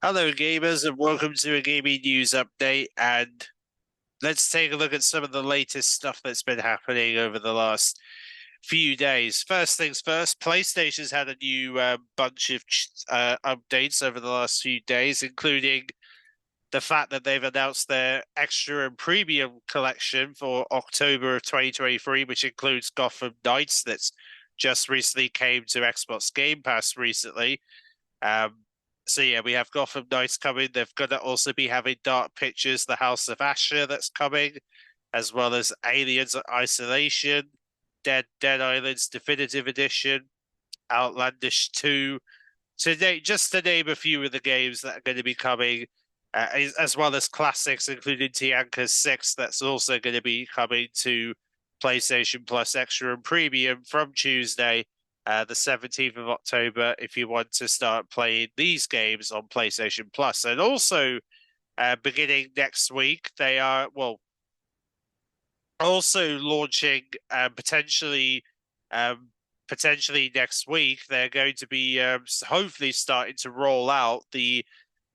Hello, gamers, and welcome to a gaming news update. And let's take a look at some of the latest stuff that's been happening over the last few days. First things first, PlayStation's had a new bunch of updates over the last few days, including the fact that they've announced their extra and premium collection for October of 2023, which includes Gotham Knights, that's just recently came to Xbox Game Pass recently. Um, so yeah, we have Gotham Knights coming. They're going to also be having Dark Pictures, The House of Asher that's coming, as well as Aliens Isolation, Dead Islands Definitive Edition, Outlandish 2. Just to name a few of the games that are going to be coming, as well as classics, including Tianka 6, that's also going to be coming to PlayStation Plus Extra and Premium from Tuesday, the 17th of October, if you want to start playing these games on PlayStation Plus. And also, beginning next week, they are, well, also launching potentially next week, they're going to be hopefully starting to roll out the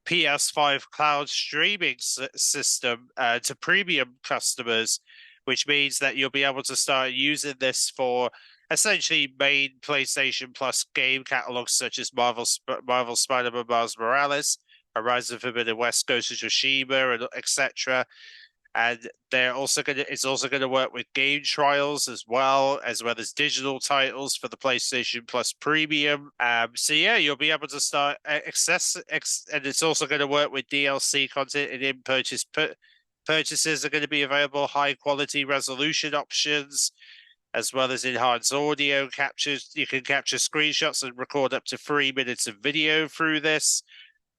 PS5 cloud streaming system to premium customers, which means that you'll be able to start using this for essentially main PlayStation Plus game catalogs such as Marvel Spider-Man Miles Morales, Horizon Forbidden West, Ghost of Tsushima, and etc. And it's also going to work with game trials as well as digital titles for the PlayStation Plus Premium. So yeah, you'll be able to start and it's also going to work with DLC content and purchases are going to be available, high quality resolution options, as well as enhanced audio captures. You can capture screenshots and record up to 3 minutes of video through this.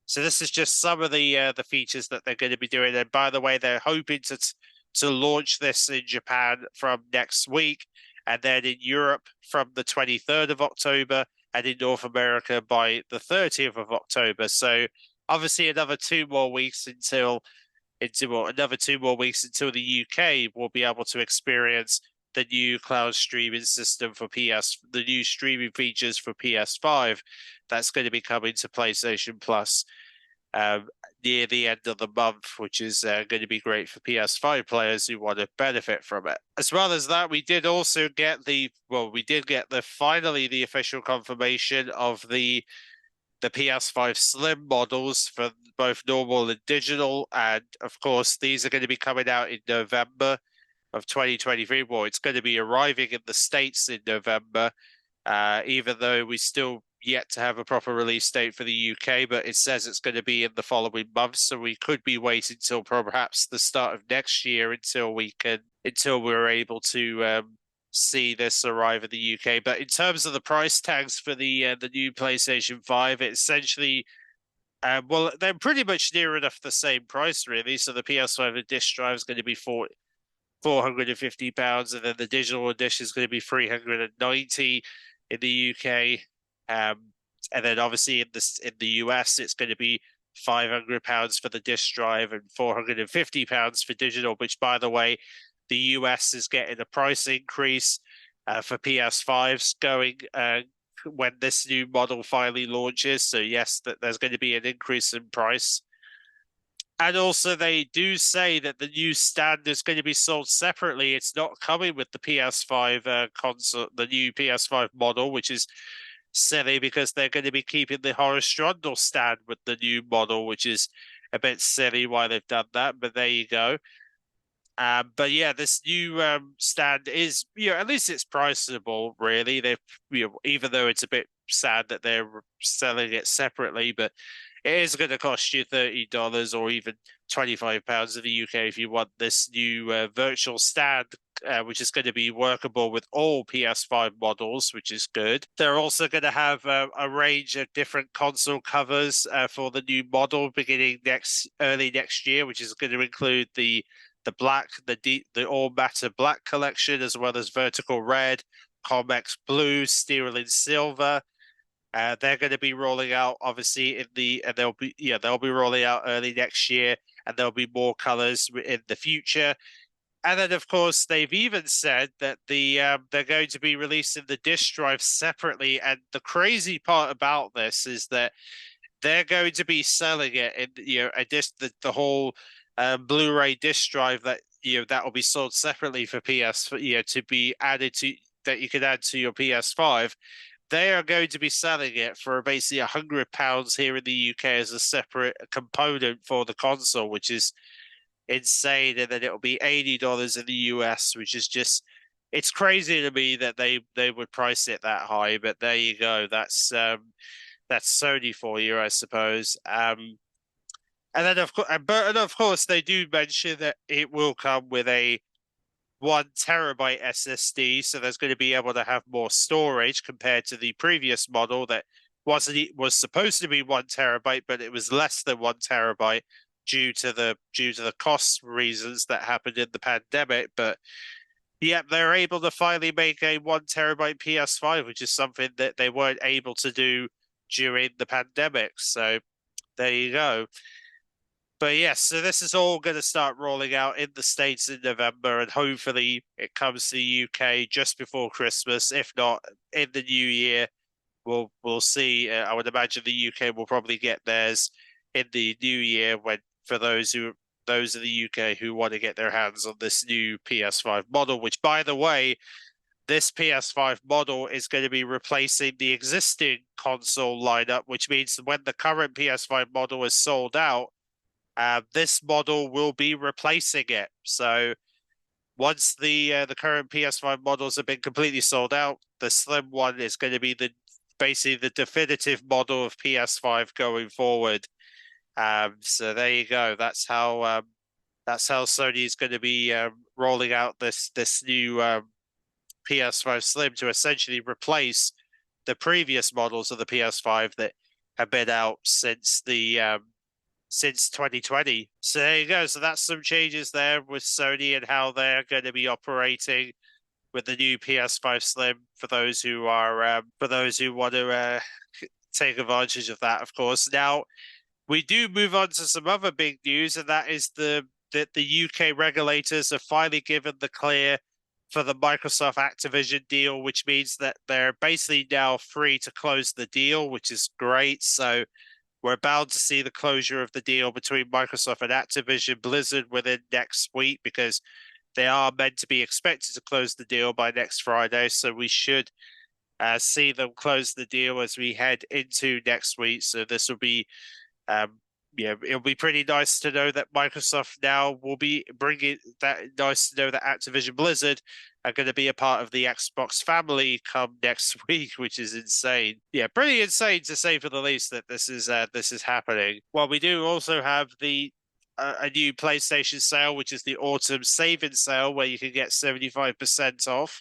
So this is just some of the features that they're going to be doing. And by the way, they're hoping to launch this in Japan from next week, and then in Europe from the 23rd of October, and in North America by the 30th of October. So obviously another 2 more weeks until the UK will be able to experience the new cloud streaming system for the new streaming features for PS5 that's going to be coming to PlayStation Plus near the end of the month, which is going to be great for PS5 players who want to benefit from it. As well as that, we did get finally the official confirmation of the PS5 Slim models for both normal and digital, and of course these are going to be coming out in November of 2023. Well, it's going to be arriving in the States in November, even though we still yet to have a proper release date for the UK, but it says it's going to be in the following months, so we could be waiting till perhaps the start of next year until we're able to see this arrive in the UK. But in terms of the price tags for the new PlayStation 5, it essentially they're pretty much near enough the same price, really. So the PS5 and disc drive is going to be £450, and then the digital edition is going to be 390 in the UK. And then obviously in the US, it's going to be £500 for the disc drive and £450 for digital, which, by the way, the US is getting a price increase for PS5s going when this new model finally launches. So yes, there's going to be an increase in price. And also, they do say that the new stand is going to be sold separately. It's not coming with the PS5 console, the new PS5 model, which is silly because they're going to be keeping the horizontal stand with the new model, which is a bit silly why they've done that. But there you go. But yeah, this new stand is, at least it's priceable, really. Even though it's a bit sad that they're selling it separately, but it is going to cost you $30 or even £25 in the UK if you want this new virtual stand, which is going to be workable with all PS5 models, which is good. They're also going to have a range of different console covers for the new model beginning early next year, which is going to include the all matter black collection, as well as vertical red, Comex blue, steel and silver. They're going to be rolling out obviously they'll be rolling out early next year, and there'll be more colors in the future. And then of course they've even said that they're going to be releasing the disc drive separately. And the crazy part about this is that they're going to be selling it in, a disc, the whole Blu-ray disc drive that that will be sold separately for PS, to be added to that you can add to your PS5. They are going to be selling it for basically £100 here in the UK as a separate component for the console, which is insane. And then it'll be $80 in the US, which is just it's crazy to me that they would price it that high. But there you go. That's Sony for you, I suppose. And then of course they do mention that it will come with a 1 terabyte SSD, so there's going to be able to have more storage compared to the previous model that was supposed to be 1 terabyte, but it was less than 1 terabyte due to the cost reasons that happened in the pandemic. But yeah, they're able to finally make a 1 terabyte PS5, which is something that they weren't able to do during the pandemic. So there you go. But yes, so this is all going to start rolling out in the States in November, and hopefully it comes to the UK just before Christmas. If not, in the new year, we'll see. I would imagine the UK will probably get theirs in the new year when for those in the UK who want to get their hands on this new PS5 model, which by the way, this PS5 model is going to be replacing the existing console lineup, which means when the current PS5 model is sold out, this model will be replacing it. So once the current PS5 models have been completely sold out, the slim one is going to be basically the definitive model of PS5 going forward. So there you go. That's how Sony is going to be rolling out this new PS5 Slim to essentially replace the previous models of the PS5 that have been out since 2020. So there you go. So that's some changes there with Sony and how they're going to be operating with the new PS5 Slim for those who want to take advantage of that, of course. Now, we do move on to some other big news, and that is that the UK regulators have finally given the clear for the Microsoft Activision deal, which means that they're basically now free to close the deal, which is great. So we're bound to see the closure of the deal between Microsoft and Activision Blizzard within next week, because they are meant to be expected to close the deal by next Friday. So we should see them close the deal as we head into next week. So this will be it'll be pretty nice to know that Microsoft now will be bringing that. Nice to know that Activision Blizzard are going to be a part of the Xbox family come next week, which is insane. Yeah, pretty insane to say for the least that this is happening. Well, we do also have a new PlayStation sale, which is the autumn savings sale, where you can get 75% off.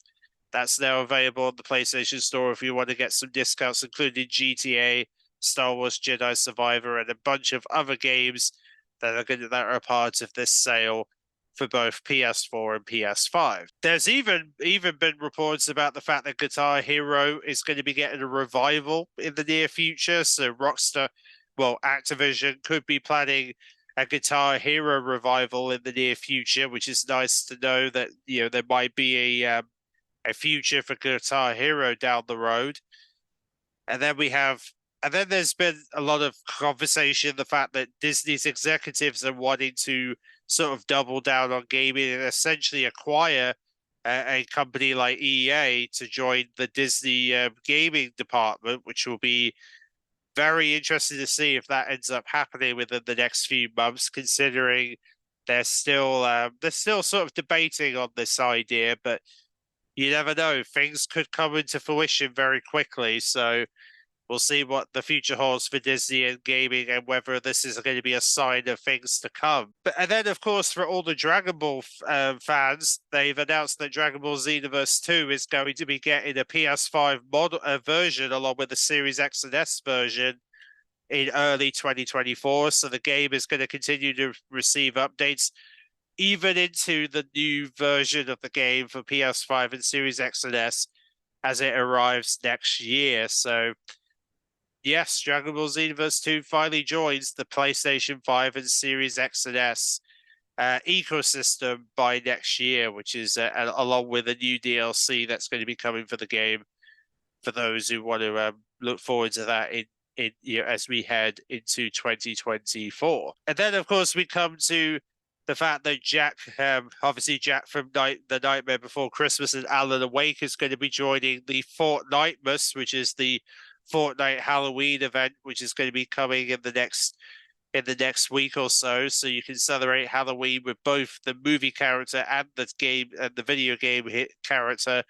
That's now available on the PlayStation Store if you want to get some discounts, including GTA, Star Wars Jedi Survivor, and a bunch of other games that are a part of this sale for both PS4 and PS5. There's even been reports about the fact that Guitar Hero is going to be getting a revival in the near future. So Activision could be planning a Guitar Hero revival in the near future, which is nice to know that there might be a future for Guitar Hero down the road. And then there's been a lot of conversation, the fact that Disney's executives are wanting to sort of double down on gaming and essentially acquire a company like EA to join the Disney gaming department, which will be very interesting to see if that ends up happening within the next few months, considering they're still sort of debating on this idea, but you never know. Things could come into fruition very quickly. So we'll see what the future holds for Disney and gaming, and whether this is going to be a sign of things to come. And then, of course, for all the Dragon Ball fans, they've announced that Dragon Ball Xenoverse 2 is going to be getting a PS5 model version along with the Series X and S version in early 2024. So the game is going to continue to receive updates even into the new version of the game for PS5 and Series X and S as it arrives next year. So yes, Dragon Ball Xenoverse 2 finally joins the PlayStation 5 and Series X and S ecosystem by next year, which is along with a new DLC that's going to be coming for the game for those who want to look forward to that in as we head into 2024. And then, of course, we come to the fact that Jack, obviously Jack from The Nightmare Before Christmas and Alan Wake is going to be joining the Fortnightmas, which is the Fortnite Halloween event, which is going to be coming in the next week or so. So you can celebrate Halloween with both the movie character and the video game hit character,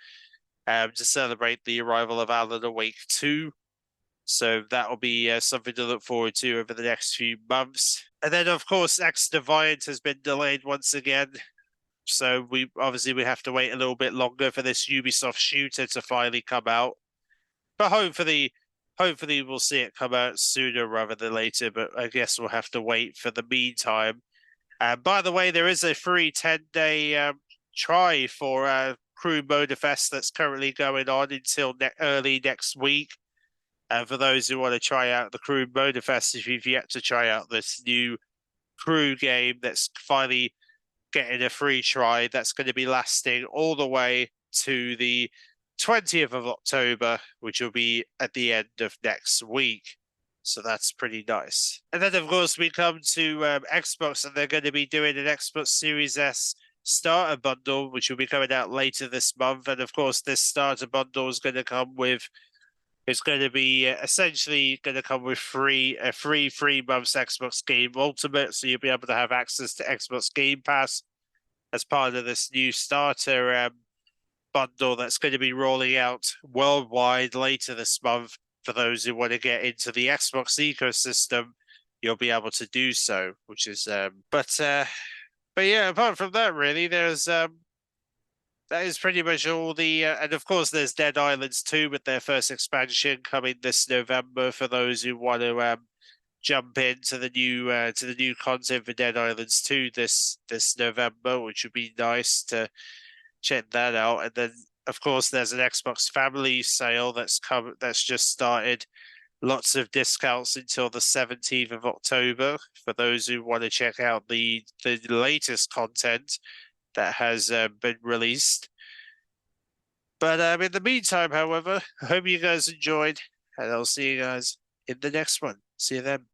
to celebrate the arrival of Alan Wake 2. So that will be something to look forward to over the next few months. And then, of course, X Defiant has been delayed once again. So we have to wait a little bit longer for this Ubisoft shooter to finally come out. But hopefully we'll see it come out sooner rather than later. But I guess we'll have to wait for the meantime. By the way, there is a free 10-day try for Crew Motorfest that's currently going on until early next week. For those who want to try out the Crew Motorfest, if you've yet to try out this new Crew game that's finally getting a free try, that's going to be lasting all the way to the 20th of October, which will be at the end of next week. So that's pretty nice. And then, of course, we come to Xbox, and they're going to be doing an Xbox Series S starter bundle, which will be coming out later this month. And, of course, this starter bundle is going to come with It's going to be essentially going to come with a free 3 months Xbox Game Ultimate, so you'll be able to have access to Xbox Game Pass as part of this new starter bundle that's going to be rolling out worldwide later this month. For those who want to get into the Xbox ecosystem, you'll be able to do so, which is but yeah, apart from that, really, there's that is pretty much all the and of course there's Dead Islands 2 with their first expansion coming this November for those who want to jump into the new content for Dead Islands 2 this November, which would be nice to check that out. And then of course there's an Xbox Family sale that's just started. Lots of discounts until the 17th of October for those who want to check out the latest content that has been released. But in the meantime, however, I hope you guys enjoyed, and I'll see you guys in the next one. See you then.